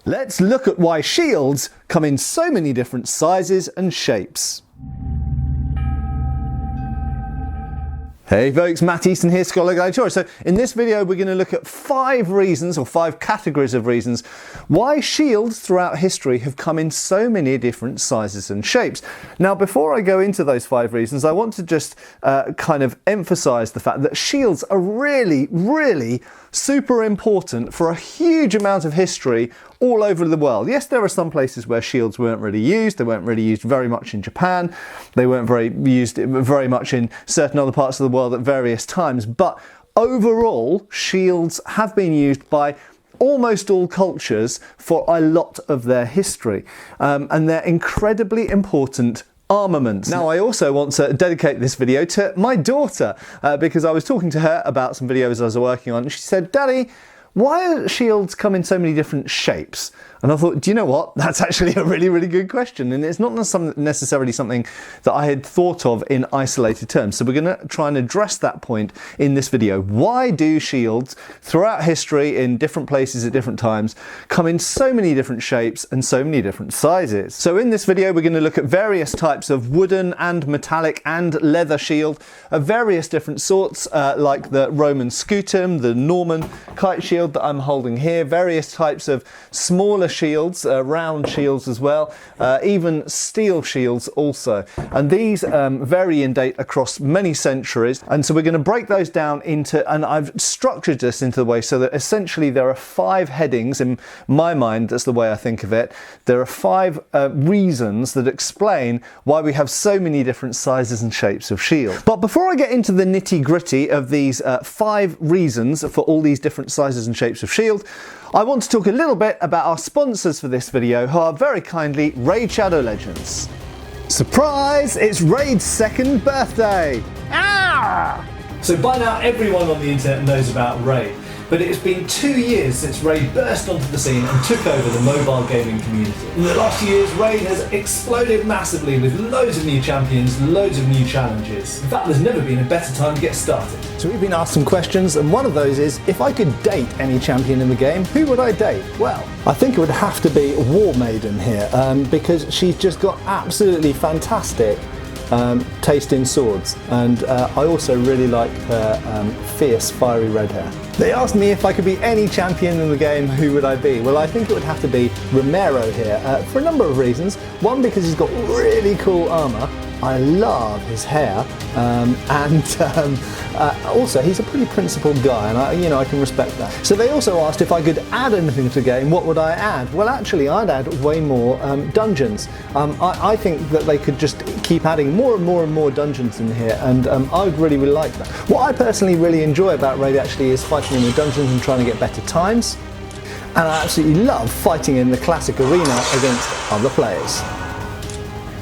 Let's look at why shields come in so many different sizes and shapes. Hey folks, Matt Easton here, Schola Gladiatoria. So in this video we're going to look at 5 reasons, or 5 categories of reasons, why shields throughout history have come in so many different sizes and shapes. Now before I go into those 5 reasons, I want to just kind of emphasize the fact that shields are really super important for a huge amount of history all over the world. Yes, there are some places where shields weren't really used. They weren't really used very much in Japan. They weren't used very much in certain other parts of the world at various times. But overall, shields have been used by almost all cultures for a lot of their history. And they're incredibly important armaments. Now I also want to dedicate this video to my daughter because I was talking to her about some videos I was working on and she said, "Daddy, why do shields come in so many different shapes?" And I thought, do you know what? That's actually a really good question. And it's not necessarily something that I had thought of in isolated terms. So we're going to try and address that point in this video. Why do shields throughout history in different places at different times come in so many different shapes and so many different sizes? So in this video, we're going to look at various types of wooden and metallic and leather shield of various different sorts, like the Roman scutum, the Norman kite shield that I'm holding here, various types of smaller shields, round shields as well, even steel shields also. And these vary in date across many centuries. And so we're going to break those down into, and I've structured this into the way so that essentially there are 5 headings in my mind, that's the way I think of it. There are 5 reasons that explain why we have so many different sizes and shapes of shield. But before I get into the nitty-gritty of these 5 reasons for all these different sizes and shapes of shield, I want to talk a little bit about our sponsors for this video, who are very kindly Raid Shadow Legends. Surprise! It's Raid's 2nd birthday! Ah! So by now everyone on the internet knows about Raid, but it has been 2 years since Raid burst onto the scene and took over the mobile gaming community. In the last few years, Raid has exploded massively with loads of new champions, loads of new challenges. In fact, there's never been a better time to get started. So we've been asked some questions, and one of those is, if I could date any champion in the game, who would I date? Well, I think it would have to be War Maiden here, because she's just got absolutely fantastic taste in swords, and I also really like her fierce fiery red hair. They asked me if I could be any champion in the game, who would I be? Well, I think it would have to be Romero here, for a number of reasons. One, because he's got really cool armour. I love his hair, and also he's a pretty principled guy, and I can respect that. So they also asked if I could add anything to the game, what would I add? Well, actually I'd add way more dungeons. I think that they could just keep adding more and more dungeons in here, and I would really like that. What I personally really enjoy about Raid actually is fighting in the dungeons and trying to get better times, and I absolutely love fighting in the classic arena against other players.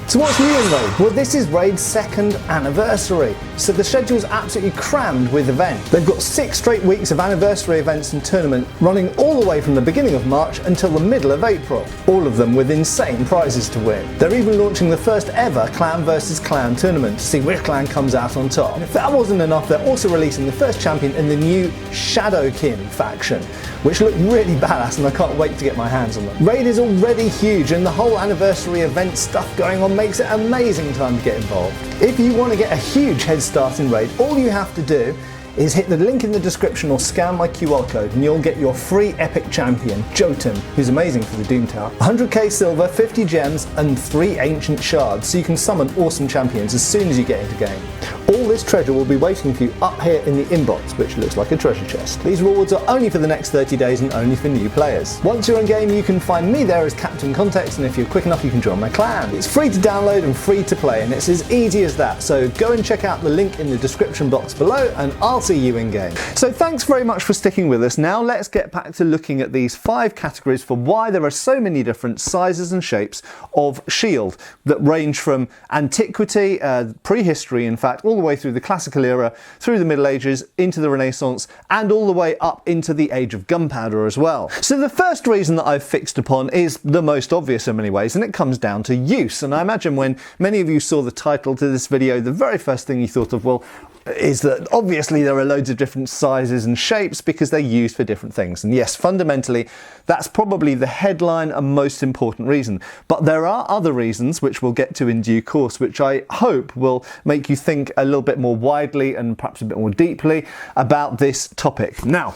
So what's new in Raid? Well, this is Raid's 2nd anniversary, so the schedule's absolutely crammed with events. They've got 6 straight weeks of anniversary events and tournament running all the way from the beginning of March until the middle of April, all of them with insane prizes to win. They're even launching the first ever clan versus clan tournament to see which clan comes out on top. And if that wasn't enough, they're also releasing the first champion in the new Shadowkin faction, which look really badass, and I can't wait to get my hands on them. Raid is already huge, and the whole anniversary event stuff going on makes it an amazing time to get involved. If you want to get a huge head start in Raid, all you have to do is hit the link in the description or scan my QR code and you'll get your free epic champion, Jotun, who's amazing for the Doom Tower, 100k silver, 50 gems and 3 ancient shards, so you can summon awesome champions as soon as you get into game. All this treasure will be waiting for you up here in the inbox, which looks like a treasure chest. These rewards are only for the next 30 days and only for new players. Once you're in game, you can find me there as Captain Context, and if you're quick enough, you can join my clan. It's free to download and free to play, and it's as easy as that. So go and check out the link in the description box below, and I'll see you in game. So thanks very much for sticking with us. Now let's get back to looking at these 5 categories for why there are so many different sizes and shapes of shield that range from antiquity, prehistory in fact, all the way through the classical era, through the Middle Ages, into the Renaissance, and all the way up into the age of gunpowder as well. So the first reason that I've fixed upon is the most obvious in many ways, and it comes down to use. And I imagine when many of you saw the title to this video, the very first thing you thought of, well, is that obviously there are loads of different sizes and shapes because they're used for different things. And yes, fundamentally, that's probably the headline and most important reason. But there are other reasons, which we'll get to in due course, which I hope will make you think a little bit more widely and perhaps a bit more deeply about this topic. Now,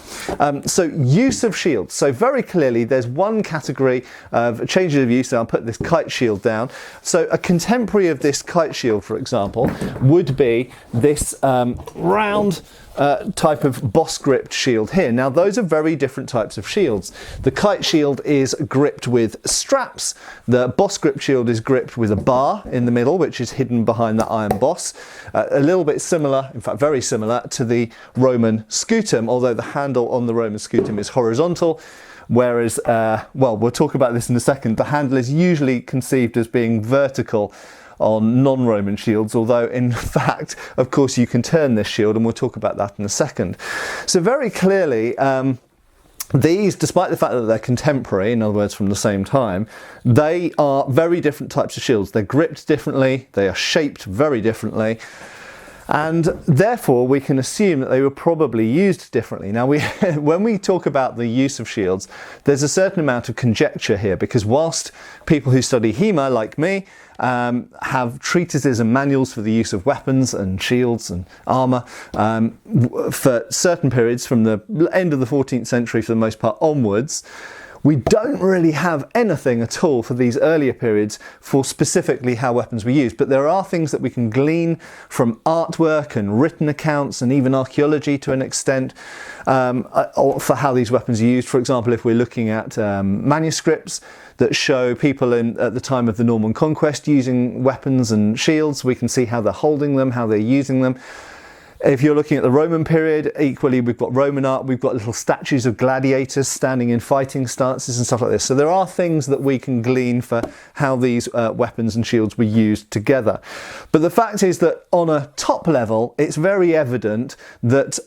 so use of shields. So very clearly, there's one category of changes of use. So I'll put this kite shield down. So a contemporary of this kite shield, for example, would be this round type of boss gripped shield here. Now those are very different types of shields. The kite shield is gripped with straps. The boss grip shield is gripped with a bar in the middle, which is hidden behind the iron boss. A little bit similar, in fact very similar, to the Roman scutum, although the handle on the Roman scutum is horizontal. Whereas, well, we'll talk about this in a second, the handle is usually conceived as being vertical on non-Roman shields, although in fact, of course, you can turn this shield, and we'll talk about that in a second. So very clearly, these, despite the fact that they're contemporary, in other words from the same time, they are very different types of shields. They're gripped differently, they are shaped very differently, and therefore we can assume that they were probably used differently. Now, when we talk about the use of shields, there's a certain amount of conjecture here, because whilst people who study HEMA, like me, have treatises and manuals for the use of weapons and shields and armour for certain periods from the end of the 14th century for the most part onwards, we don't really have anything at all for these earlier periods for specifically how weapons were used. But there are things that we can glean from artwork and written accounts and even archaeology to an extent for how these weapons are used. For example, if we're looking at manuscripts that show people at the time of the Norman conquest using weapons and shields, we can see how they're holding them, how they're using them. If you're looking at the Roman period, equally we've got Roman art, we've got little statues of gladiators standing in fighting stances and stuff like this. So there are things that we can glean for how these weapons and shields were used together. But the fact is that on a top level, it's very evident that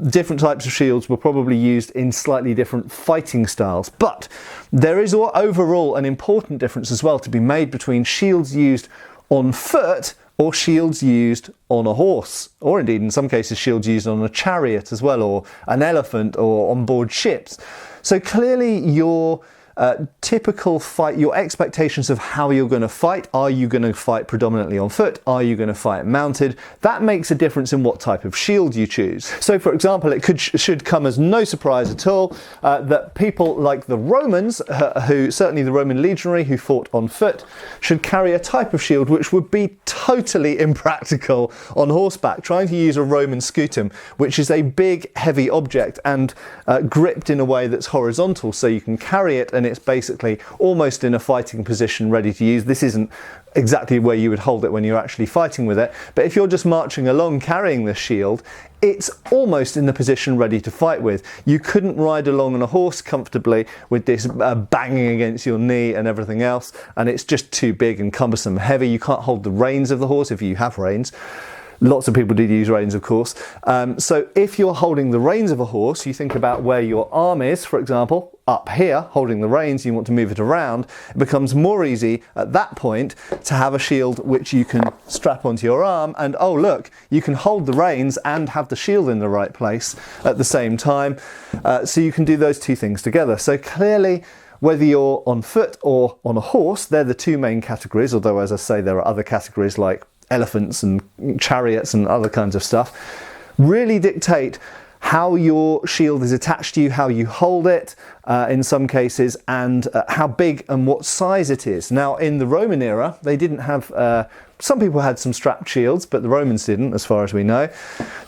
different types of shields were probably used in slightly different fighting styles. But there is overall an important difference as well to be made between shields used on foot or shields used on a horse, or indeed in some cases shields used on a chariot as well, or an elephant, or on board ships. So clearly your typical fight, your expectations of how you're going to fight, are you going to fight predominantly on foot, are you going to fight mounted, that makes a difference in what type of shield you choose. So for example, it should come as no surprise at all that people like the Romans, who certainly the Roman legionary who fought on foot, should carry a type of shield which would be totally impractical on horseback. Trying to use a Roman scutum, which is a big heavy object and gripped in a way that's horizontal, so you can carry it and it's basically almost in a fighting position ready to use. This isn't exactly where you would hold it when you're actually fighting with it, but if you're just marching along carrying this shield, it's almost in the position ready to fight with. You couldn't ride along on a horse comfortably with this banging against your knee and everything else, and it's just too big and cumbersome, heavy. You can't hold the reins of the horse if you have reins. Lots of people did use reins, of course. So if you're holding the reins of a horse, you think about where your arm is, for example, up here, holding the reins, you want to move it around. It becomes more easy at that point to have a shield which you can strap onto your arm, and oh look, you can hold the reins and have the shield in the right place at the same time. So you can do those two things together. So clearly, whether you're on foot or on a horse, they're the two main categories, although as I say, there are other categories like elephants and chariots and other kinds of stuff, really dictate how your shield is attached to you, how you hold it in some cases, and how big and what size it is. Now in the Roman era, they didn't have, some people had some strapped shields, but the Romans didn't, as far as we know.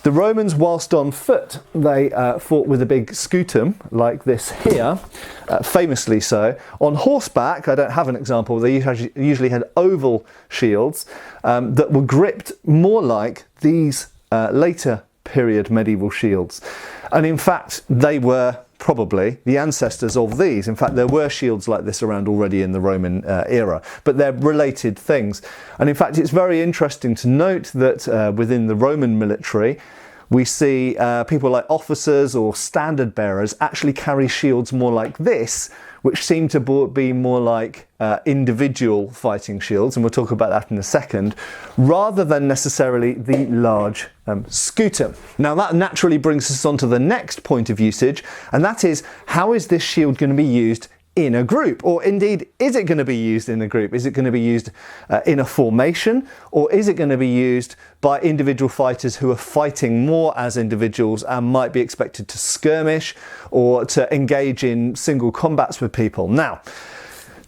The Romans, whilst on foot, they fought with a big scutum like this here, famously so. On horseback, I don't have an example, they usually had oval shields that were gripped more like these later period medieval shields. And in fact, they were probably the ancestors of these. In fact, there were shields like this around already in the Roman era, but they're related things. And in fact, it's very interesting to note that within the Roman military, we see people like officers or standard bearers actually carry shields more like this, which seem to be more like individual fighting shields, and we'll talk about that in a second, rather than necessarily the large scutum. Now that naturally brings us on to the next point of usage, and that is, how is this shield going to be used in a group? Or indeed, is it going to be used in a group? Is it going to be used in a formation? Or is it going to be used by individual fighters who are fighting more as individuals and might be expected to skirmish or to engage in single combats with people? Now,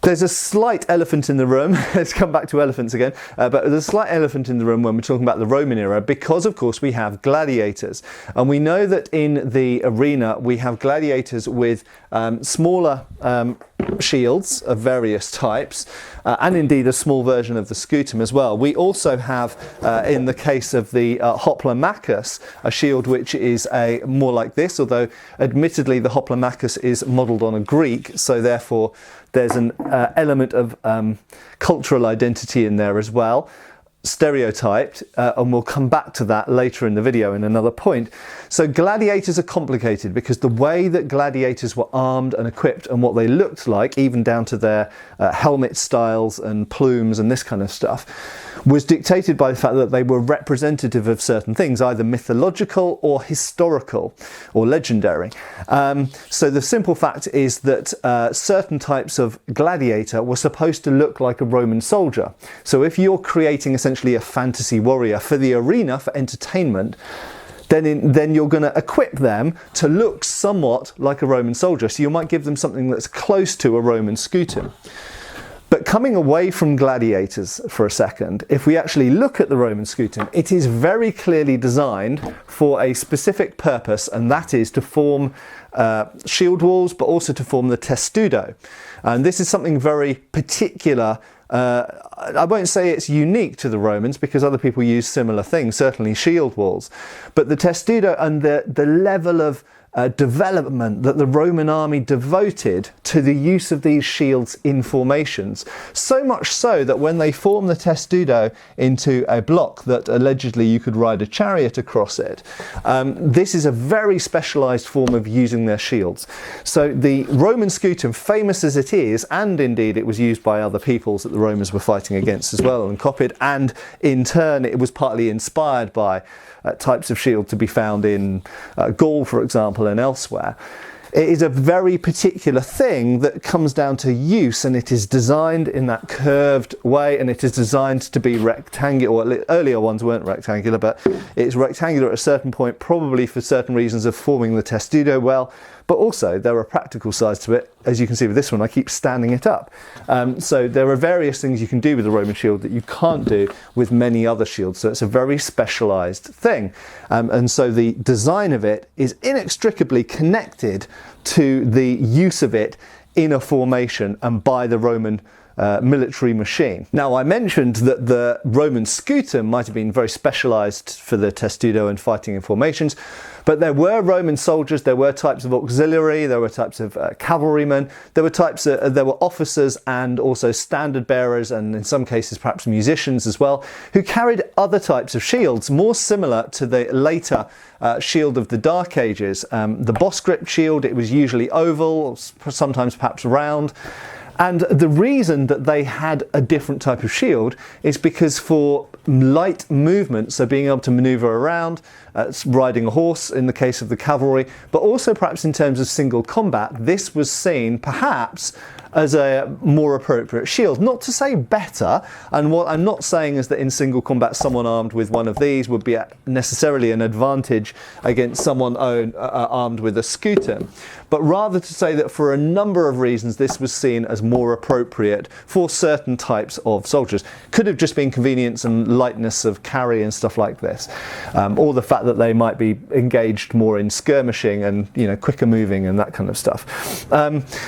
there's a slight elephant in the room. Let's come back to elephants again. But there's a slight elephant in the room when we're talking about the Roman era, because of course we have gladiators. And we know that in the arena we have gladiators with smaller shields of various types, and indeed a small version of the scutum as well. We also have, in the case of the hoplomachus, a shield which is more like this, although admittedly the hoplomachus is modelled on a Greek, so therefore there's an element of cultural identity in there as well, stereotyped, and we'll come back to that later in the video in another point. So gladiators are complicated because the way that gladiators were armed and equipped and what they looked like, even down to their helmet styles and plumes and this kind of stuff, was dictated by the fact that they were representative of certain things, either mythological or historical or legendary. So the simple fact is that certain types of gladiator were supposed to look like a Roman soldier. So if you're creating essentially a fantasy warrior for the arena, for entertainment, then you're going to equip them to look somewhat like a Roman soldier. So you might give them something that's close to a Roman scutum. But coming away from gladiators for a second, if we actually look at the Roman scutum, it is very clearly designed for a specific purpose, and that is to form shield walls, but also to form the testudo. And this is something very particular. I won't say it's unique to the Romans, because other people use similar things, certainly shield walls. But the testudo and the level of development that the Roman army devoted to the use of these shields in formations. So much so that when they formed the testudo into a block that allegedly you could ride a chariot across it, this is a very specialised form of using their shields. So the Roman scutum, famous as it is, and indeed it was used by other peoples that the Romans were fighting against as well and copied, and in turn it was partly inspired by types of shield to be found in Gaul, for example, and elsewhere. It is a very particular thing that comes down to use, and it is designed in that curved way, and it is designed to be rectangular. Or earlier ones weren't rectangular, but it's rectangular at a certain point, probably for certain reasons of forming the testudo well. But also there are practical sides to it. As you can see with this one, I keep standing it up. So there are various things you can do with the Roman shield that you can't do with many other shields. So it's a very specialised thing. And so the design of it is inextricably connected to the use of it in a formation and by the Roman military machine. Now, I mentioned that the Roman scutum might have been very specialised for the testudo and fighting in formations, but there were Roman soldiers, there were types of auxiliary, there were types of cavalrymen, there were officers and also standard bearers, and in some cases perhaps musicians as well, who carried other types of shields more similar to the later shield of the Dark Ages. The boss-grip shield, it was usually oval, sometimes perhaps round. And the reason that they had a different type of shield is because for light movement, so being able to maneuver around, riding a horse in the case of the cavalry, but also perhaps in terms of single combat, this was seen perhaps as a more appropriate shield. Not to say better, and what I'm not saying is that in single combat someone armed with one of these would be necessarily an advantage against someone armed with a scutum, but rather to say that for a number of reasons this was seen as more appropriate for certain types of soldiers. Could have just been convenience and lightness of carry and stuff like this, or the fact that they might be engaged more in skirmishing and quicker moving and that kind of stuff.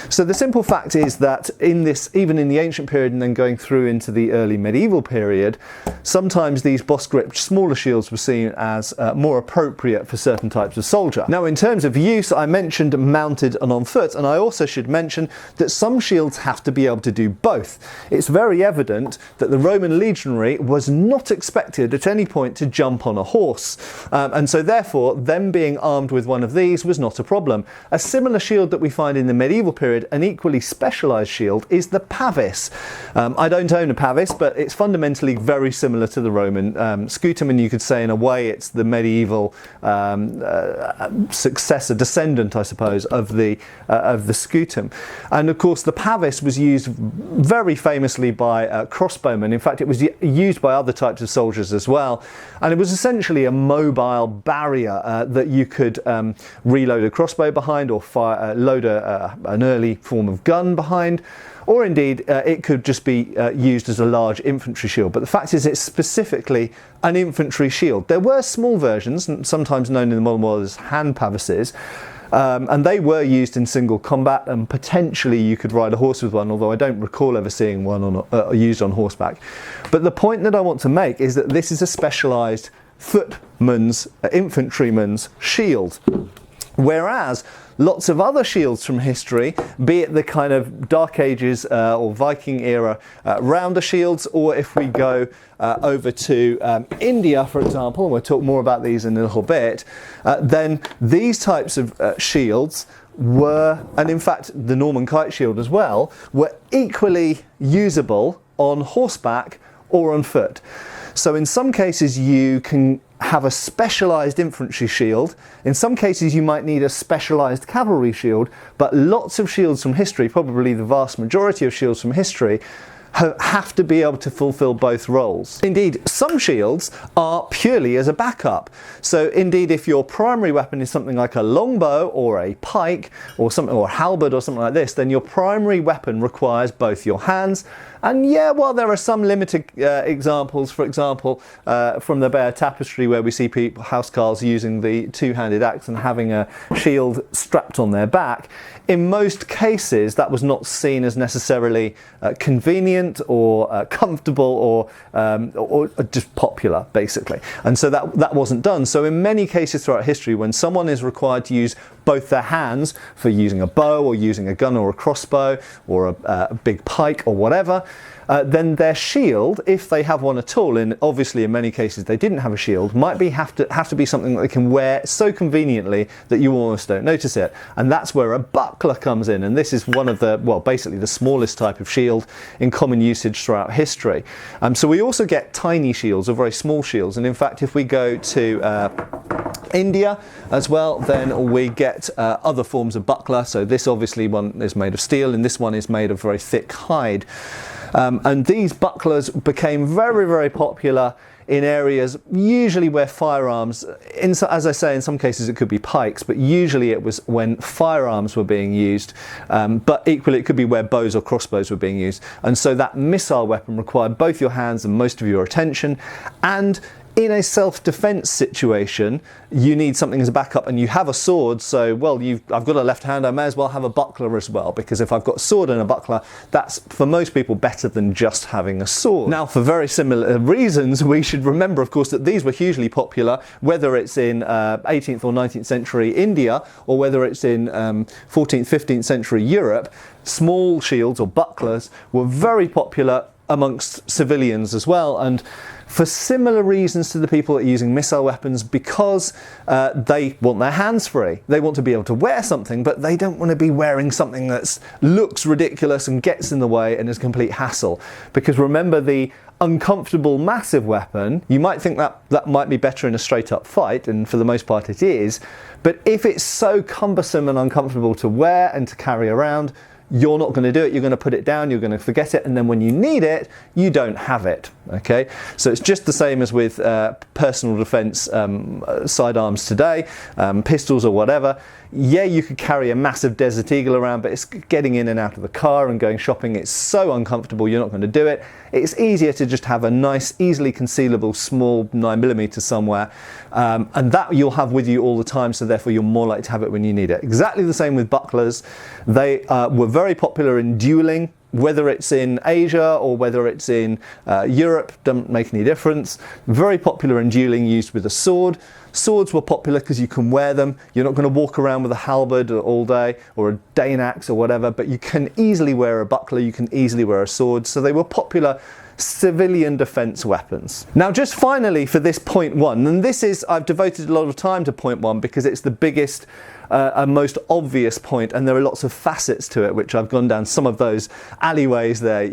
So the simple fact is that even in the ancient period and then going through into the early medieval period, sometimes these boss-gripped smaller shields were seen as more appropriate for certain types of soldier. Now, in terms of use, I mentioned mounted and on foot, and I also should mention that some shields have to be able to do both. It's very evident that the Roman legionary was not expected at any point to jump on a horse, and so therefore them being armed with one of these was not a problem. A similar shield that we find in the medieval period, an equally specialised shield, is the Pavis. I don't own a Pavis, but it's fundamentally very similar to the Roman scutum, and you could say in a way it's the medieval successor, descendant, I suppose, of the scutum. And of course the Pavis was used very famously by crossbowmen. In fact, it was used by other types of soldiers as well, and it was essentially a mobile barrier that you could reload a crossbow behind, or load an early form of gun behind, or indeed it could just be used as a large infantry shield. But the fact is, it's specifically an infantry shield. There were small versions, sometimes known in the modern world as hand pavises, and they were used in single combat, and potentially you could ride a horse with one, although I don't recall ever seeing one used on horseback. But the point that I want to make is that this is a specialised footman's, infantryman's shield. Whereas lots of other shields from history, be it the kind of Dark Ages or Viking era rounder shields, or if we go over to India, for example, and we'll talk more about these in a little bit, then these types of shields were, and in fact the Norman Kite shield as well, were equally usable on horseback or on foot. So in some cases you can have a specialised infantry shield, in some cases you might need a specialised cavalry shield, but lots of shields from history, probably the vast majority of shields from history, have to be able to fulfill both roles. Indeed, some shields are purely as a backup. So indeed, if your primary weapon is something like a longbow or a pike or something, or a halberd or something like this, then your primary weapon requires both your hands. And yeah, well, there are some limited examples, for example, from the Bear Tapestry, where we see people, housecarls, using the two-handed axe and having a shield strapped on their back. In most cases, that was not seen as necessarily convenient or comfortable or just popular, basically. And so that wasn't done. So in many cases throughout history, when someone is required to use both their hands for using a bow or using a gun or a crossbow or a big pike or whatever, then their shield, if they have one at all, and obviously in many cases they didn't have a shield, might have to be something that they can wear so conveniently that you almost don't notice it. And that's where a buckler comes in, and this is one of the, well, basically the smallest type of shield in common usage throughout history. So we also get tiny shields, or very small shields, and in fact if we go to India as well, then we get other forms of buckler. So this obviously one is made of steel, and this one is made of very thick hide. And these bucklers became very, very popular in areas usually where firearms, as I say, in some cases it could be pikes, but usually it was when firearms were being used, but equally it could be where bows or crossbows were being used. And so that missile weapon required both your hands and most of your attention, and in a self-defense situation, you need something as a backup, and you have a sword, so, well, I've got a left hand, I may as well have a buckler as well, because if I've got a sword and a buckler, that's, for most people, better than just having a sword. Now, for very similar reasons, we should remember, of course, that these were hugely popular, whether it's in 18th or 19th century India, or whether it's in 14th, 15th century Europe. Small shields, or bucklers, were very popular amongst civilians as well, and for similar reasons to the people that are using missile weapons, because they want their hands free. They want to be able to wear something, but they don't want to be wearing something that looks ridiculous and gets in the way and is a complete hassle. Because remember, the uncomfortable massive weapon, you might think that might be better in a straight up fight, and for the most part it is, but if it's so cumbersome and uncomfortable to wear and to carry around, you're not going to do it. You're going to put it down, you're going to forget it, and then when you need it, you don't have it. Okay, so it's just the same as with personal defense sidearms today, pistols or whatever. Yeah, you could carry a massive Desert Eagle around, but it's getting in and out of the car and going shopping. It's so uncomfortable, you're not going to do it. It's easier to just have a nice, easily concealable small 9mm somewhere, and that you'll have with you all the time, so therefore you're more likely to have it when you need it. Exactly the same with bucklers. They were very popular in dueling. Whether it's in Asia or whether it's in Europe, doesn't make any difference. Very popular in dueling, used with a sword. Swords were popular because you can wear them. You're not going to walk around with a halberd all day or a Dane axe or whatever, but you can easily wear a buckler, you can easily wear a sword. So they were popular civilian defense weapons. Now, just finally for this point one, and this is, I've devoted a lot of time to point one because it's the biggest and most obvious point, and there are lots of facets to it, which I've gone down some of those alleyways there,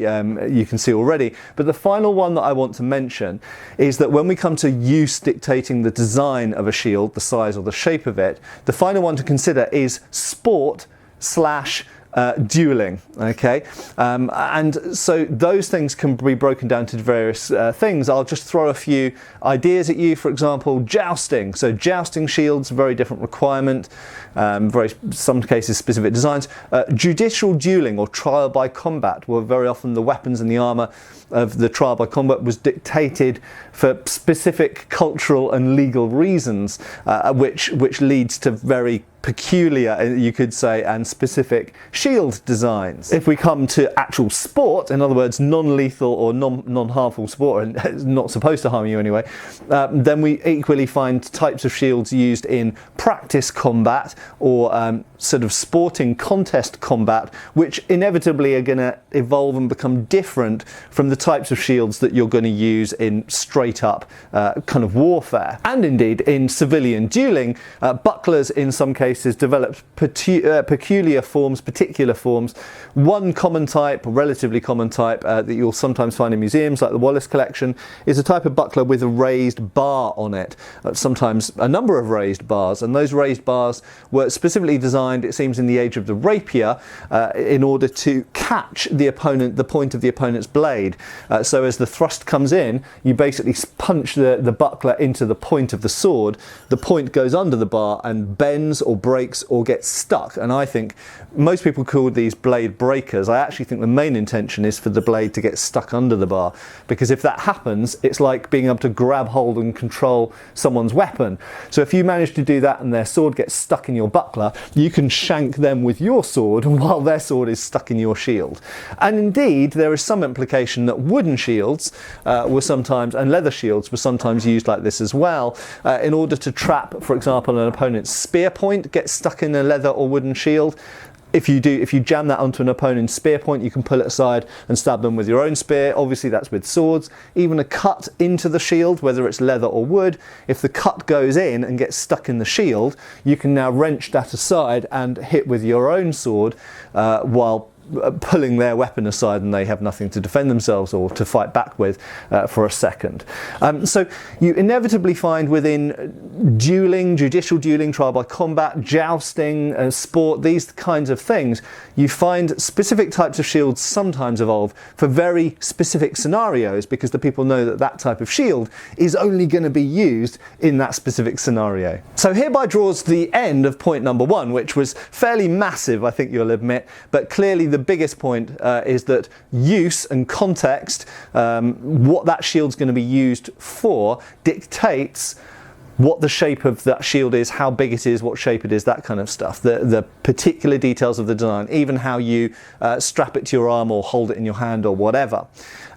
you can see already. But the final one that I want to mention is that when we come to use dictating the design of a shield, the size or the shape of it, the final one to consider is sport slash dueling. Okay, and so those things can be broken down to various things. I'll just throw a few ideas at you. For example, jousting. So jousting shields, very different requirement, some cases specific designs. Judicial dueling or trial by combat, were very often the weapons and the armour of the trial by combat was dictated for specific cultural and legal reasons, which leads to very peculiar, you could say, and specific shield designs. If we come to actual sport, in other words, non-lethal or non-harmful sport, and it's not supposed to harm you anyway, then we equally find types of shields used in practice combat or sort of sporting contest combat, which inevitably are going to evolve and become different from the types of shields that you're going to use in straight up kind of warfare. And indeed in civilian dueling, bucklers in some cases developed peculiar forms, particular forms. One common type, relatively common type, that you'll sometimes find in museums like the Wallace collection, is a type of buckler with a raised bar on it, sometimes a number of raised bars, and those raised bars were specifically designed, it seems, in the age of the rapier, in order to catch the opponent, the point of the opponent's blade. So as the thrust comes in, you basically punch the buckler into the point of the sword. The point goes under the bar and bends or breaks or gets stuck. And I think most people call these blade breakers. I actually think the main intention is for the blade to get stuck under the bar, because if that happens, it's like being able to grab hold and control someone's weapon. So if you manage to do that and their sword gets stuck in your buckler, you can shank them with your sword while their sword is stuck in your shield. And indeed, there is some implication that wooden shields were sometimes, and leather shields were sometimes used like this as well, in order to trap, for example, an opponent's spear point gets stuck in a leather or wooden shield. If you jam that onto an opponent's spear point, you can pull it aside and stab them with your own spear. Obviously that's with swords. Even a cut into the shield, whether it's leather or wood, if the cut goes in and gets stuck in the shield, you can now wrench that aside and hit with your own sword while pulling their weapon aside, and they have nothing to defend themselves or to fight back with for a second. So you inevitably find within dueling, judicial dueling, trial by combat, jousting, sport, these kinds of things, you find specific types of shields sometimes evolve for very specific scenarios, because the people know that that type of shield is only going to be used in that specific scenario. So hereby draws the end of point number one, which was fairly massive, I think you'll admit, but clearly the biggest point is that use and context, what that shield's going to be used for, dictates what the shape of that shield is, how big it is, what shape it is, that kind of stuff. The particular details of the design, even how you strap it to your arm or hold it in your hand or whatever,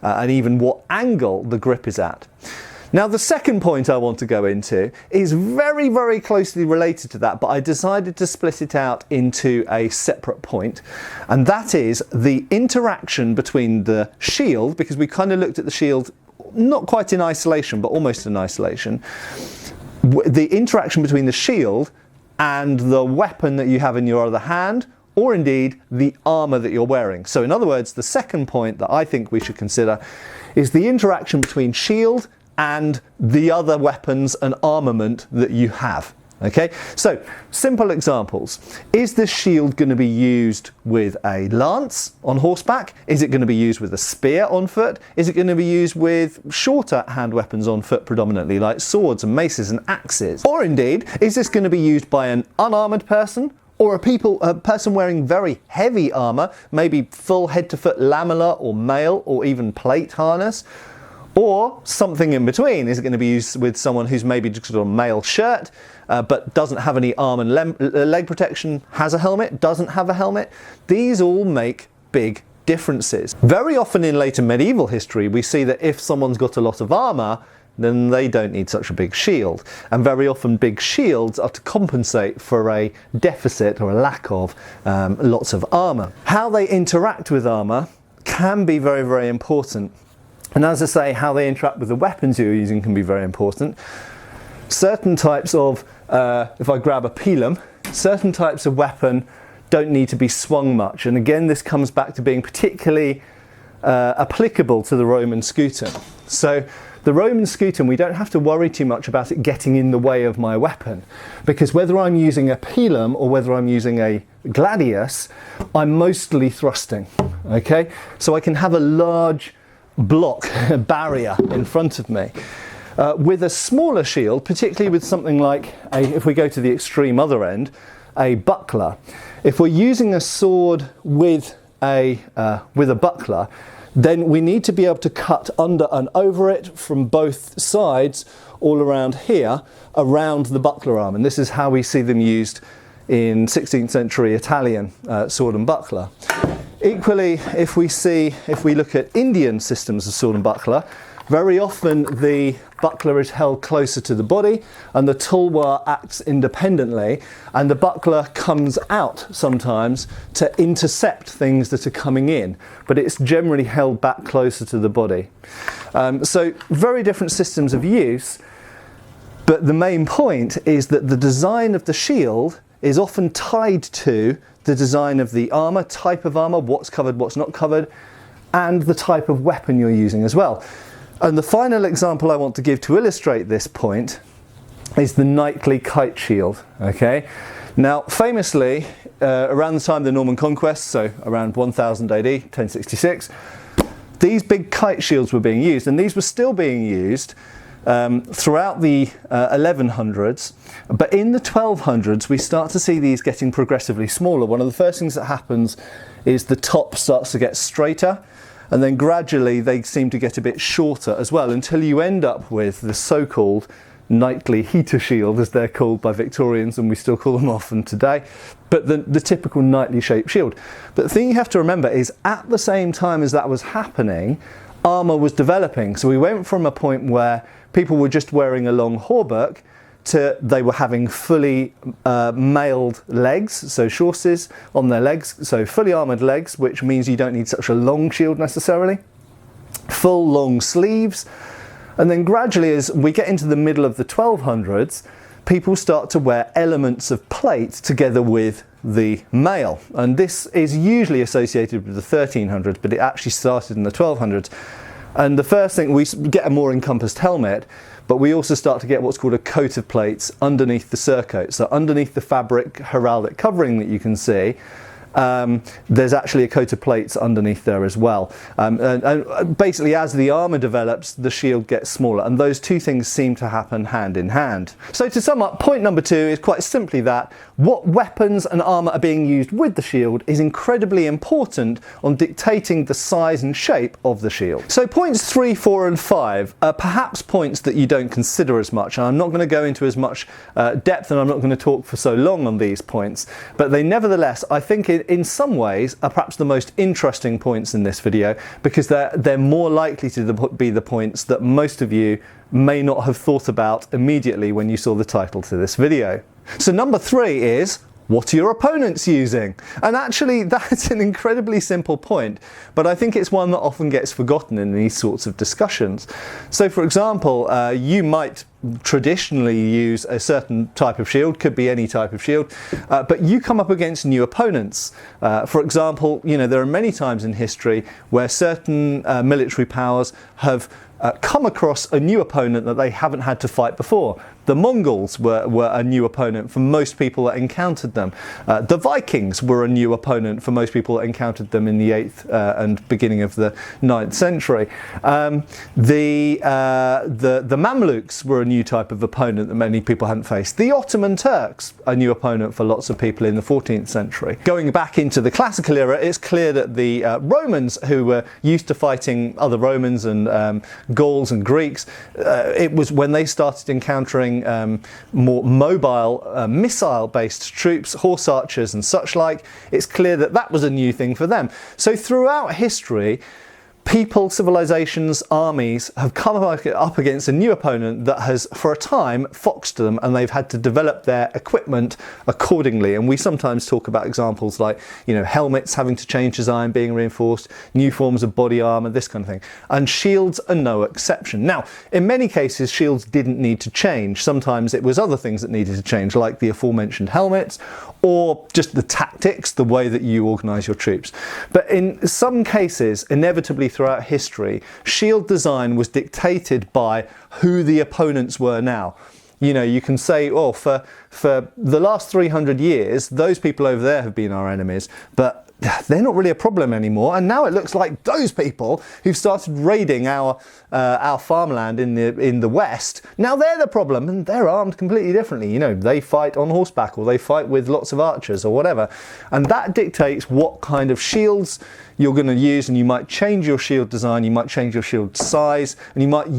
and even what angle the grip is at. Now, the second point I want to go into is very, very closely related to that, but I decided to split it out into a separate point, and that is the interaction between the shield, because we kind of looked at the shield not quite in isolation, but almost in isolation. The interaction between the shield and the weapon that you have in your other hand, or indeed the armour that you're wearing. So in other words, the second point that I think we should consider is the interaction between shield and the other weapons and armament that you have. Okay, so simple examples. Is this shield going to be used with a lance on horseback? Is it going to be used with a spear on foot? Is it going to be used with shorter hand weapons on foot predominantly, like swords and maces and axes? Or indeed, is this going to be used by an unarmoured person? Or a person wearing very heavy armour, maybe full head-to-foot lamellar or mail or even plate harness? Or something in between? Is it going to be used with someone who's maybe just got a mail shirt but doesn't have any arm and leg protection, has a helmet, doesn't have a helmet? These all make big differences. Very often in later medieval history we see that if someone's got a lot of armour, then they don't need such a big shield. And very often big shields are to compensate for a deficit or a lack of lots of armour. How they interact with armour can be very, very important. And as I say, how they interact with the weapons you're using can be very important. Certain types of, if I grab a pilum, certain types of weapon don't need to be swung much. And again, this comes back to being particularly applicable to the Roman scutum. So the Roman scutum, we don't have to worry too much about it getting in the way of my weapon, because whether I'm using a pilum or whether I'm using a gladius, I'm mostly thrusting. Okay, so I can have a large block, a barrier in front of me. With a smaller shield, particularly with something like, if we go to the extreme other end, a buckler. If we're using a sword with a buckler, then we need to be able to cut under and over it from both sides, all around here, around the buckler arm. And this is how we see them used in 16th century Italian sword and buckler. Equally, if we look at Indian systems of sword and buckler, very often the buckler is held closer to the body and the tulwar acts independently, and the buckler comes out sometimes to intercept things that are coming in, but it's generally held back closer to the body. So very different systems of use, but the main point is that the design of the shield is often tied to the design of the armour, type of armour, what's covered, what's not covered, and the type of weapon you're using as well. And the final example I want to give to illustrate this point is the knightly kite shield. Okay, now famously around the time of the Norman conquest, so around 1000 AD, 1066, these big kite shields were being used, and these were still being used throughout the 1100s, but in the 1200s we start to see these getting progressively smaller. One of the first things that happens is the top starts to get straighter, and then gradually they seem to get a bit shorter as well, until you end up with the so-called knightly heater shield, as they're called by Victorians, and we still call them often today, but the typical knightly shaped shield. But the thing you have to remember is at the same time as that was happening, armour was developing. So we went from a point where people were just wearing a long hauberk to they were having fully mailed legs, so chausses on their legs, so fully armoured legs, which means you don't need such a long shield necessarily, full long sleeves. And then gradually, as we get into the middle of the 1200s, people start to wear elements of plate together with the mail. And this is usually associated with the 1300s, but it actually started in the 1200s. And the first thing, we get a more encompassed helmet, but we also start to get what's called a coat of plates underneath the surcoat. So underneath the fabric heraldic covering that you can see, there's actually a coat of plates underneath there as well. And basically, as the armour develops, the shield gets smaller, and those two things seem to happen hand in hand. So to sum up, point number 2 is quite simply that what weapons and armour are being used with the shield is incredibly important on dictating the size and shape of the shield. So points 3, 4 and 5 are perhaps points that you don't consider as much, and I'm not going to go into as much depth, and I'm not going to talk for so long on these points, but they nevertheless, I think in some ways are perhaps the most interesting points in this video, because they're more likely to be the points that most of you may not have thought about immediately when you saw the title to this video. So number 3 is, what are your opponents using? And actually that's an incredibly simple point, but I think it's one that often gets forgotten in these sorts of discussions. So for example, you might traditionally use a certain type of shield, could be any type of shield, but you come up against new opponents. For example, you know, there are many times in history where certain military powers have come across a new opponent that they haven't had to fight before. The Mongols were a new opponent for most people that encountered them. The Vikings were a new opponent for most people that encountered them in the 8th and beginning of the 9th century. The Mamluks were a new type of opponent that many people hadn't faced. The Ottoman Turks, a new opponent for lots of people in the 14th century. Going back into the classical era, it's clear that the Romans, who were used to fighting other Romans and Gauls and Greeks, it was when they started encountering more mobile, missile-based troops, horse archers and such like, it's clear that that was a new thing for them. So throughout history, people, civilizations, armies have come up against a new opponent that has, for a time, foxed them, and they've had to develop their equipment accordingly. And we sometimes talk about examples like, you know, helmets having to change design, being reinforced, new forms of body armor, this kind of thing. And shields are no exception. Now, in many cases, shields didn't need to change. Sometimes it was other things that needed to change, like the aforementioned helmets, or just the tactics, the way that you organize your troops. But in some cases, inevitably throughout history, shield design was dictated by who the opponents were now. You know, you can say, oh, for the last 300 years, those people over there have been our enemies, but they're not really a problem anymore. And now it looks like those people who've started raiding our farmland in the west, now they're the problem, and they're armed completely differently. You know, they fight on horseback, or they fight with lots of archers or whatever. And that dictates what kind of shields you're going to use, and you might change your shield design, you might change your shield size, and you might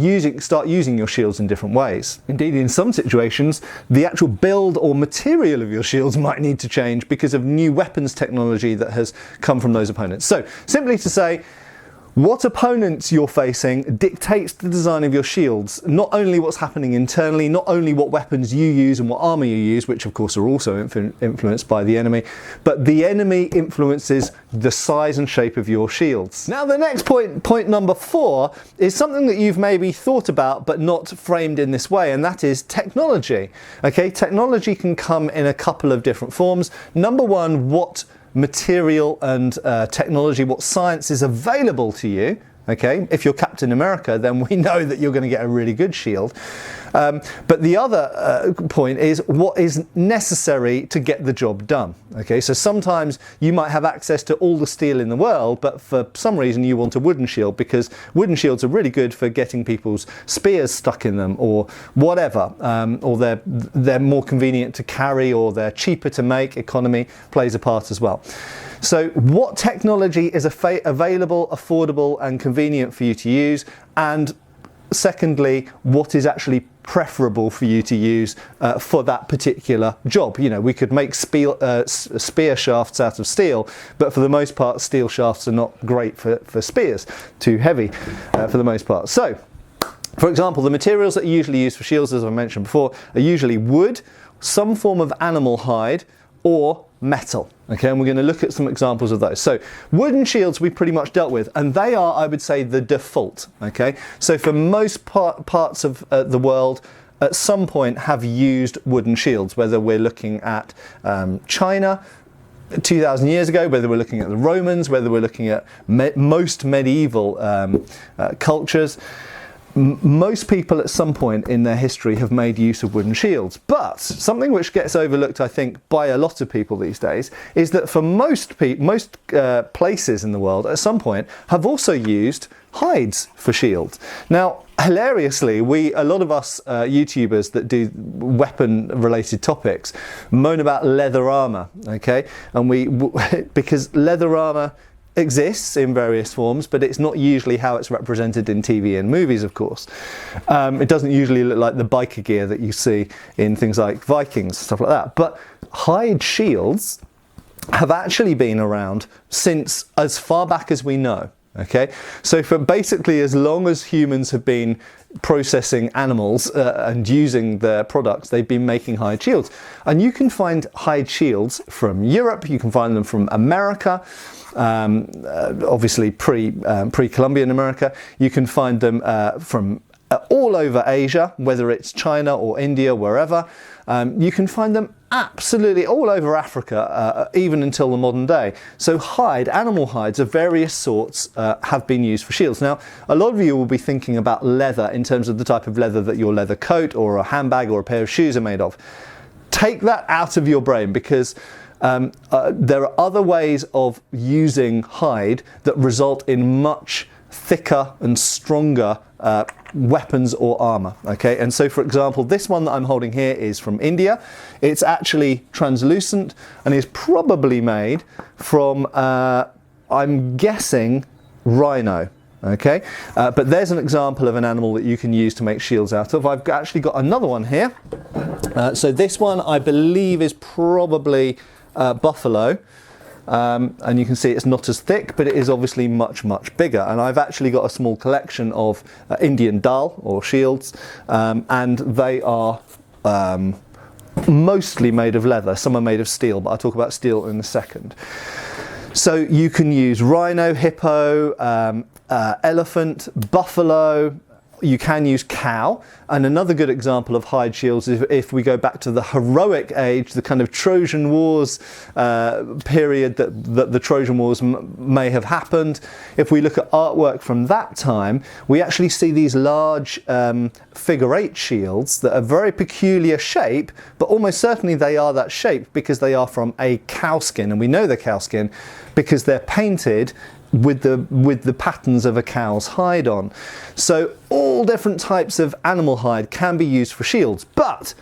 start using your shields in different ways. Indeed, in some situations, the actual build or material of your shields might need to change because of new weapons technology that has come from those opponents. So, simply to say, what opponents you're facing dictates the design of your shields. Not only what's happening internally, not only what weapons you use and what armor you use, which of course are also influenced by the enemy, but the enemy influences the size and shape of your shields. Now the next point number 4, is something that you've maybe thought about but not framed in this way, and that is technology. Okay, technology can come in a couple of different forms. Number 1, what material and technology, what science is available to you. Okay, if you're Captain America, then we know that you're going to get a really good shield. But the other point is what is necessary to get the job done. Okay, so sometimes you might have access to all the steel in the world, but for some reason you want a wooden shield, because wooden shields are really good for getting people's spears stuck in them or whatever, or they're more convenient to carry, or they're cheaper to make. Economy plays a part as well. So what technology is available, affordable and convenient for you to use, and secondly, what is actually preferable for you to use for that particular job. You know, we could make spear shafts out of steel, but for the most part steel shafts are not great for spears, too heavy for the most part. So, for example, the materials that are usually used for shields, as I mentioned before, are usually wood, some form of animal hide, or metal. Okay, and we're going to look at some examples of those. So wooden shields we pretty much dealt with, and they are, I would say, the default. Okay, so for most parts of the world, at some point have used wooden shields, whether we're looking at China 2,000 years ago, whether we're looking at the Romans, whether we're looking at most medieval cultures. Most people at some point in their history have made use of wooden shields, but something which gets overlooked, I think, by a lot of people these days is that for most places in the world at some point have also used hides for shields. Now, hilariously, a lot of us YouTubers that do weapon-related topics moan about leather armor, okay? And because leather armor exists in various forms, but it's not usually how it's represented in TV and movies, of course. It doesn't usually look like the biker gear that you see in things like Vikings, stuff like that. But hide shields have actually been around since as far back as we know. Okay, so for basically as long as humans have been processing animals and using their products, they've been making hide shields. And you can find hide shields from Europe, you can find them from America, obviously pre-Columbian America. You can find them from all over Asia, whether it's China or India, wherever. You can find them absolutely all over Africa, even until the modern day. So animal hides of various sorts have been used for shields. Now, a lot of you will be thinking about leather in terms of the type of leather that your leather coat or a handbag or a pair of shoes are made of. Take that out of your brain, because there are other ways of using hide that result in much thicker and stronger weapons or armour. Okay, and so for example, this one that I'm holding here is from India. It's actually translucent and is probably made from, I'm guessing, rhino. Okay, but there's an example of an animal that you can use to make shields out of. I've actually got another one here. So this one I believe is probably buffalo. And you can see it's not as thick, but it is obviously much, much bigger. And I've actually got a small collection of Indian dal or shields, and they are mostly made of leather. Some are made of steel, but I'll talk about steel in a second. So you can use rhino, hippo, elephant, buffalo. You can use cow, and another good example of hide shields is if we go back to the heroic age, the kind of Trojan Wars period that the Trojan Wars may have happened. If we look at artwork from that time, we actually see these large figure 8 shields that are very peculiar shape, but almost certainly they are that shape because they are from a cow skin, and we know they're cow skin because they're painted with the patterns of a cow's hide on. So all different types of animal hide can be used for shields, but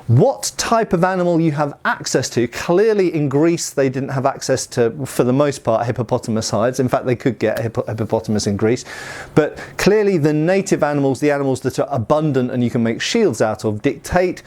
what type of animal you have access to? Clearly in Greece they didn't have access to, for the most part, hippopotamus hides. In fact, they could get a hippopotamus in Greece, but clearly the native animals, the animals that are abundant and you can make shields out of, dictate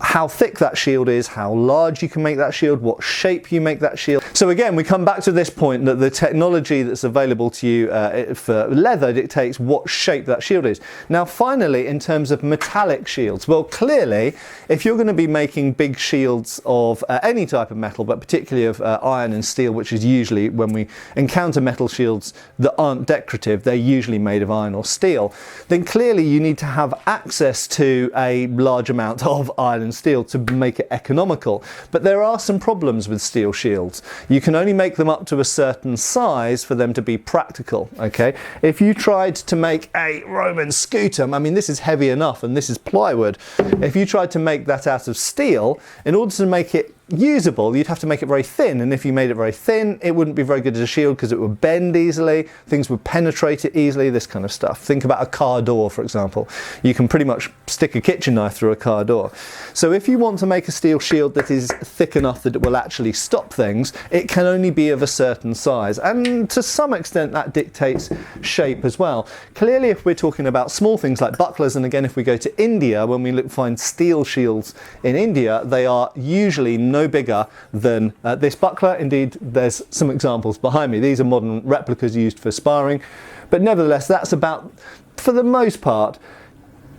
how thick that shield is, how large you can make that shield, what shape you make that shield. So again, we come back to this point that the technology that's available to you for leather dictates what shape that shield is. Now finally, in terms of metallic shields, well clearly if you're going to be making big shields of any type of metal, but particularly of iron and steel, which is usually when we encounter metal shields that aren't decorative, they're usually made of iron or steel, then clearly you need to have access to a large amount of iron and steel to make it economical. But there are some problems with steel shields. You can only make them up to a certain size for them to be practical. Okay, if you tried to make a Roman scutum, I mean this is heavy enough and this is plywood, if you tried to make that out of steel, in order to make it usable, you'd have to make it very thin, and if you made it very thin, it wouldn't be very good as a shield because it would bend easily, things would penetrate it easily, this kind of stuff. Think about a car door, for example. You can pretty much stick a kitchen knife through a car door. So if you want to make a steel shield that is thick enough that it will actually stop things, it can only be of a certain size, and to some extent that dictates shape as well. Clearly if we're talking about small things like bucklers, and again if we go to India, when we find steel shields in India, they are usually no bigger than this buckler. Indeed, there's some examples behind me. These are modern replicas used for sparring, but nevertheless, that's about, for the most part,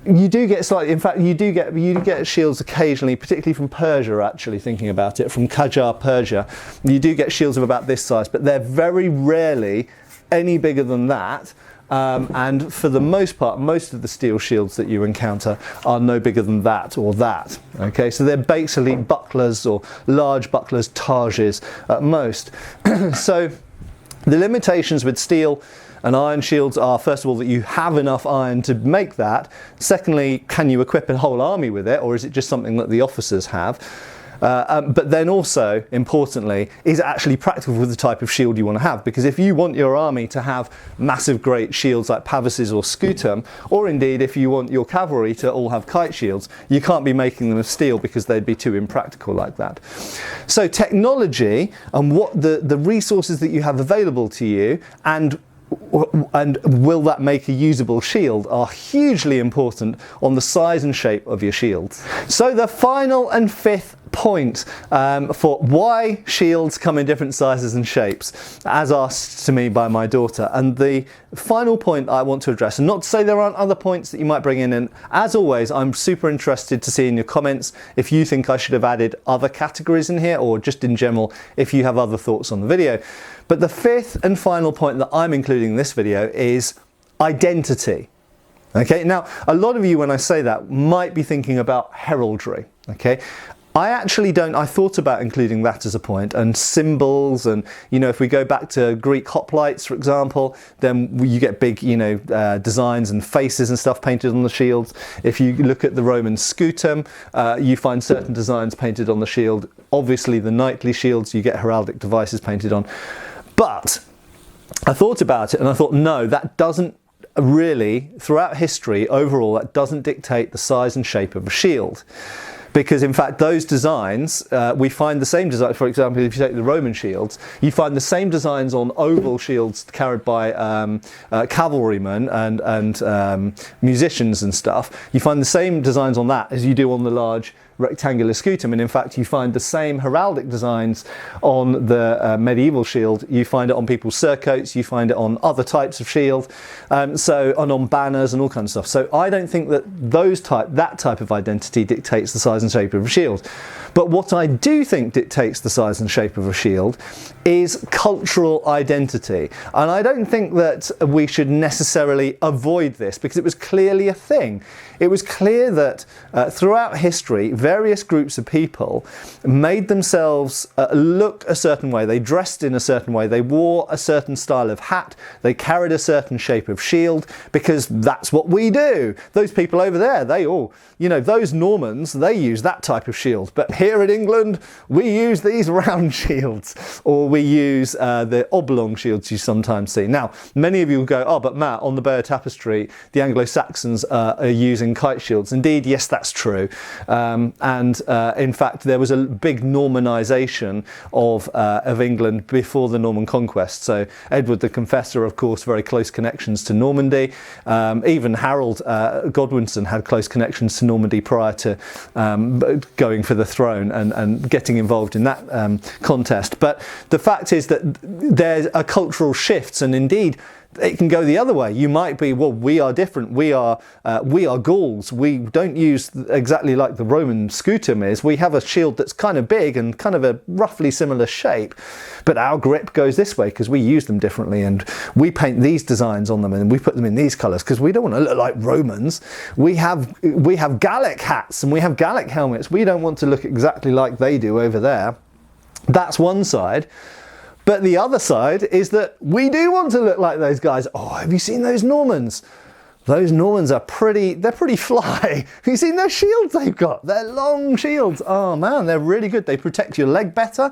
you do get slightly, in fact, you do get shields occasionally, particularly from Persia, actually, thinking about it, from Qajar, Persia. You do get shields of about this size, but they're very rarely any bigger than that. And for the most part, most of the steel shields that you encounter are no bigger than that or that. Okay, so they're basically bucklers or large bucklers, targes at most. So the limitations with steel and iron shields are, first of all, that you have enough iron to make that. Secondly, can you equip a whole army with it, or is it just something that the officers have? But then also, importantly, is it actually practical with the type of shield you want to have? Because if you want your army to have massive great shields like Pavis's or Scutum, or indeed if you want your cavalry to all have kite shields, you can't be making them of steel because they'd be too impractical like that. So technology and what the resources that you have available to you and will that make a usable shield are hugely important on the size and shape of your shields. So the final and fifth point for why shields come in different sizes and shapes, as asked to me by my daughter, and the final point I want to address, and not to say there aren't other points that you might bring in, and as always I'm super interested to see in your comments if you think I should have added other categories in here, or just in general if you have other thoughts on the video. But the fifth and final point that I'm including in this video is identity. Okay, now a lot of you when I say that might be thinking about heraldry. Okay, I actually don't. I thought about including that as a point, and symbols, and if we go back to Greek hoplites, for example, then you get big designs and faces and stuff painted on the shields. If you look at the Roman scutum, you find certain designs painted on the shield. Obviously the knightly shields, you get heraldic devices painted on. But I thought about it and I thought, no, that doesn't really, throughout history overall, that doesn't dictate the size and shape of a shield. Because in fact those designs, we find the same design. For example, if you take the Roman shields, you find the same designs on oval shields carried by cavalrymen and musicians and stuff. You find the same designs on that as you do on the large rectangular scutum, and in fact you find the same heraldic designs on the medieval shield. You find it on people's surcoats, you find it on other types of shield, and on banners and all kinds of stuff. So I don't think that that type of identity dictates the size and shape of a shield. But what I do think dictates the size and shape of a shield is cultural identity. And I don't think that we should necessarily avoid this, because it was clearly a thing. It was clear that throughout history, various groups of people made themselves look a certain way. They dressed in a certain way. They wore a certain style of hat. They carried a certain shape of shield, because that's what we do. Those people over there, they all, those Normans, they use that type of shield. But here in England, we use these round shields, or we use the oblong shields you sometimes see. Now, many of you will go, oh, but Matt, on the Bayeux Tapestry, the Anglo-Saxons are using kite shields. Indeed, yes, that's true. In fact, there was a big Normanisation of England before the Norman conquest. So Edward the Confessor, of course, very close connections to Normandy. Even Harold Godwinson had close connections to Normandy prior to going for the throne and getting involved in that contest. But the fact is that there are cultural shifts, and indeed it can go the other way. You might be, well, we are different. We are Gauls. We don't use exactly like the Roman scutum is. We have a shield that's kind of big and kind of a roughly similar shape, but our grip goes this way because we use them differently, and we paint these designs on them and we put them in these colours because we don't want to look like Romans. We have Gallic hats and we have Gallic helmets. We don't want to look exactly like they do over there. That's one side. But the other side is that we do want to look like those guys. Oh, have you seen those Normans? Those Normans are they're pretty fly. Have you seen those shields they've got? They're long shields. Oh man, they're really good. They protect your leg better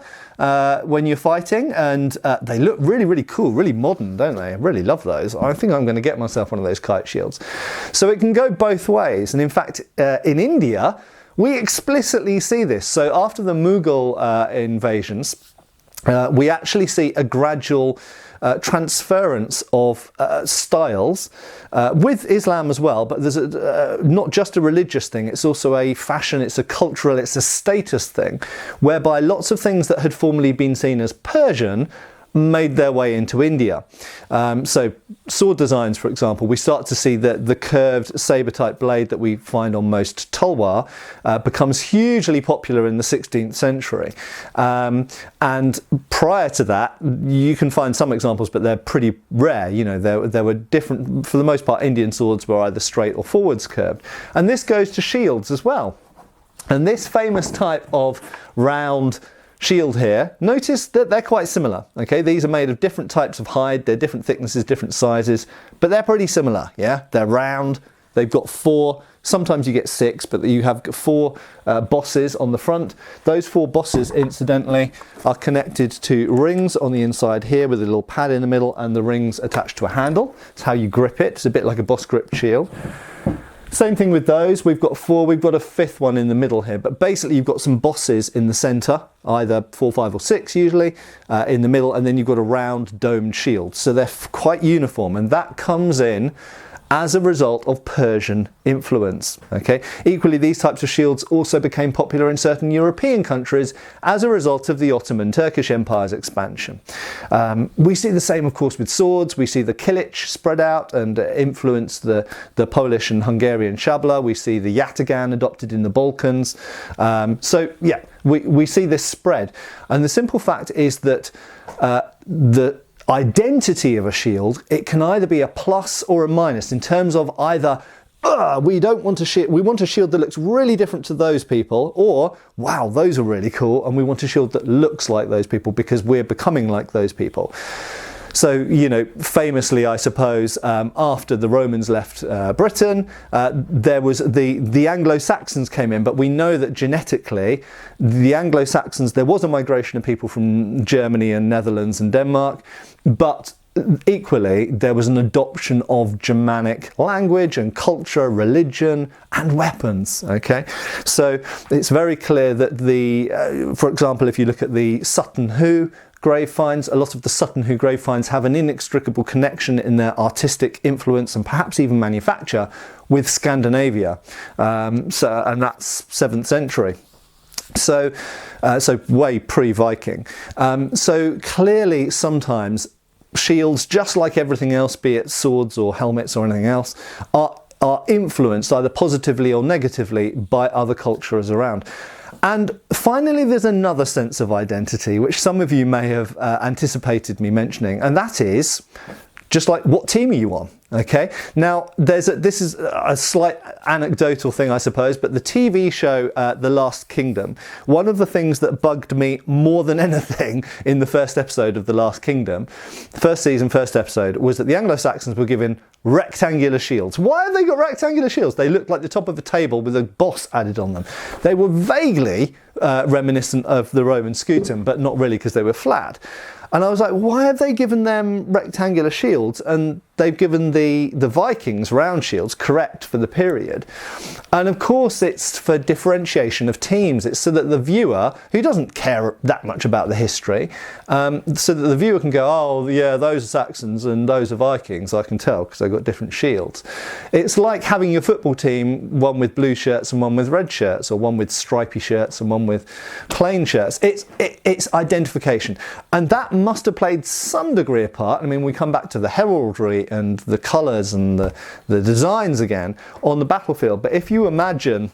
when you're fighting, and they look really, really cool, really modern, don't they? I really love those. I think I'm going to get myself one of those kite shields. So it can go both ways. And in fact, in India, we explicitly see this. So after the Mughal invasions, we actually see a gradual transference of styles with Islam as well, but there's not just a religious thing, it's also a fashion, it's a cultural, it's a status thing, whereby lots of things that had formerly been seen as Persian made their way into India. So sword designs, for example, we start to see that the curved saber-type blade that we find on most tulwar becomes hugely popular in the 16th century. And prior to that, you can find some examples, but they're pretty rare. There were different, for the most part, Indian swords were either straight or forwards curved. And this goes to shields as well. And this famous type of round shield here, notice that they're quite similar. Okay, these are made of different types of hide, they're different thicknesses, different sizes, but they're pretty similar. Yeah, they're round, they've got 4, sometimes you get 6, but you have 4 bosses on the front. Those 4 bosses, incidentally, are connected to rings on the inside here with a little pad in the middle, and the rings attached to a handle. It's how you grip it. It's a bit like a boss grip shield. Same thing with those. We've got 4, we've got a 5th one in the middle here, but basically you've got some bosses in the centre, either 4, 5 or 6 usually, in the middle, and then you've got a round domed shield. So they're quite uniform, and that comes in as a result of Persian influence. Okay. Equally, these types of shields also became popular in certain European countries as a result of the Ottoman Turkish Empire's expansion. We see the same, of course, with swords. We see the kilich spread out and influence the Polish and Hungarian szabla. We see the yataghan adopted in the Balkans. So yeah, we see this spread. And the simple fact is that the identity of a shield, it can either be a plus or a minus in terms of either we don't want a shield, we want a shield that looks really different to those people, or wow, those are really cool, and we want a shield that looks like those people because we're becoming like those people. So, you know, famously, I suppose, after the Romans left Britain, there was the Anglo-Saxons came in, but we know that genetically, the Anglo-Saxons, there was a migration of people from Germany and Netherlands and Denmark, but equally, there was an adoption of Germanic language and culture, religion, and weapons. Okay, so it's very clear that for example, if you look at the Sutton Hoo grave finds, a lot of the Sutton Hoo grave finds have an inextricable connection in their artistic influence and perhaps even manufacture with Scandinavia. And that's 7th century. So way pre-Viking. So clearly, sometimes shields, just like everything else, be it swords or helmets or anything else, are influenced either positively or negatively by other cultures around. And finally, there's another sense of identity, which some of you may have anticipated me mentioning, and that is just like, what team are you on? Okay, now this is a slight anecdotal thing, I suppose, but the TV show The Last Kingdom, one of the things that bugged me more than anything in the first episode of The Last Kingdom, first season, first episode, was that the Anglo-Saxons were given rectangular shields. Why have they got rectangular shields? They looked like the top of a table with a boss added on them. They were vaguely reminiscent of the Roman scutum, but not really, because they were flat. And I was like, why have they given them rectangular shields and they've given the Vikings round shields, correct for the period? And of course, it's for differentiation of teams. It's so that the viewer, who doesn't care that much about the history, so that the viewer can go, oh yeah, those are Saxons and those are Vikings, I can tell because they've got different shields. It's like having your football team, one with blue shirts and one with red shirts, or one with stripy shirts and one with plain shirts. It's identification. And that must have played some degree of part. I mean, we come back to the heraldry and the colours and the designs again on the battlefield. But if you imagine,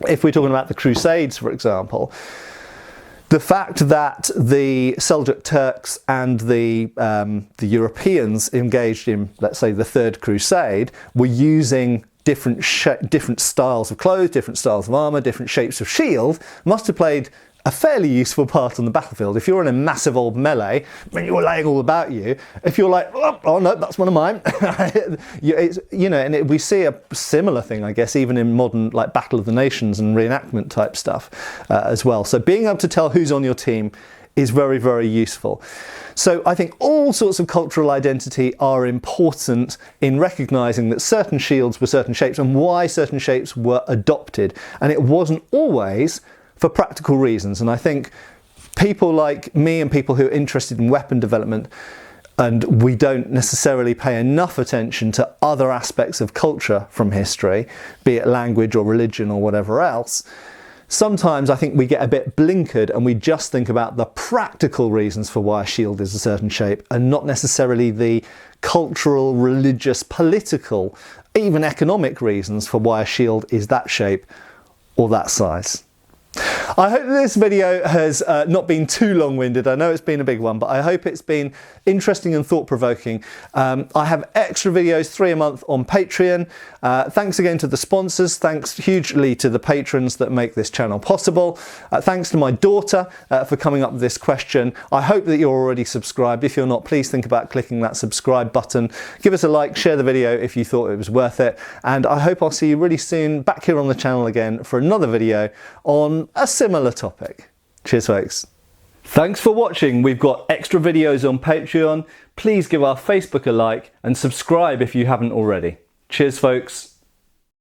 if we're talking about the Crusades, for example, the fact that the Seljuk Turks and the Europeans engaged in, let's say, the Third Crusade, were using different styles of clothes, different styles of armour, different shapes of shield, must have played a fairly useful part on the battlefield. If you're in a massive old melee and you're laying all about you, if you're like, oh no, that's one of mine, we see a similar thing, I guess, even in modern like Battle of the Nations and reenactment type stuff as well. So being able to tell who's on your team is very, very useful. So I think all sorts of cultural identity are important in recognising that certain shields were certain shapes and why certain shapes were adopted. And it wasn't always for practical reasons. And I think people like me and people who are interested in weapon development, and we don't necessarily pay enough attention to other aspects of culture from history, be it language or religion or whatever else, sometimes I think we get a bit blinkered and we just think about the practical reasons for why a shield is a certain shape and not necessarily the cultural, religious, political, even economic reasons for why a shield is that shape or that size. I hope this video has not been too long-winded. I know it's been a big one, but I hope it's been interesting and thought-provoking. I have extra videos, 3 a month on Patreon. Thanks again to the sponsors. Thanks hugely to the patrons that make this channel possible. Thanks to my daughter for coming up with this question. I hope that you're already subscribed. If you're not, please think about clicking that subscribe button. Give us a like, share the video if you thought it was worth it. And I hope I'll see you really soon back here on the channel again for another video on a similar topic. Cheers, folks. Thanks for watching. We've got extra videos on Patreon. Please give our Facebook a like and subscribe if you haven't already. Cheers, folks.